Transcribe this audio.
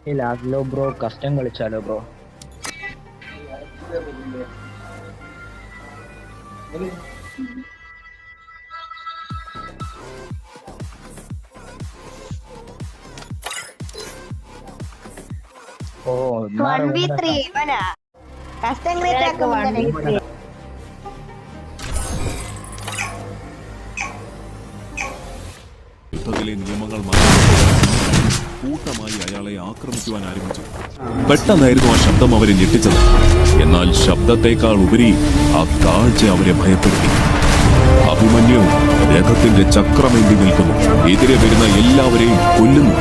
ഈ ലാഗ്ലോ bro custom കളിച്ചാലോ bro? ഓ 1v3 ഇവനാ custom create ആക്കുന്നുണ്ട്. യുദ്ധത്തിലെ നിയമങ്ങൾ കൂട്ടമായി അയാളെ ആക്രമിക്കുവാൻ ആരംഭിച്ചു. പെട്ടെന്നായിരുന്നു ആ ശബ്ദം അവരെ ഞെട്ടിച്ചത്. എന്നാൽ ശബ്ദത്തെക്കാൾ ഉപരി ആ കാഴ്ച അവരെ ഭയപ്പെടുത്തി. അഭിമന്യു രഥത്തിന്റെ ചക്രമേന്തി നിൽക്കുന്നു. എതിരെ വരുന്ന എല്ലാവരെയും കൊല്ലുന്നു.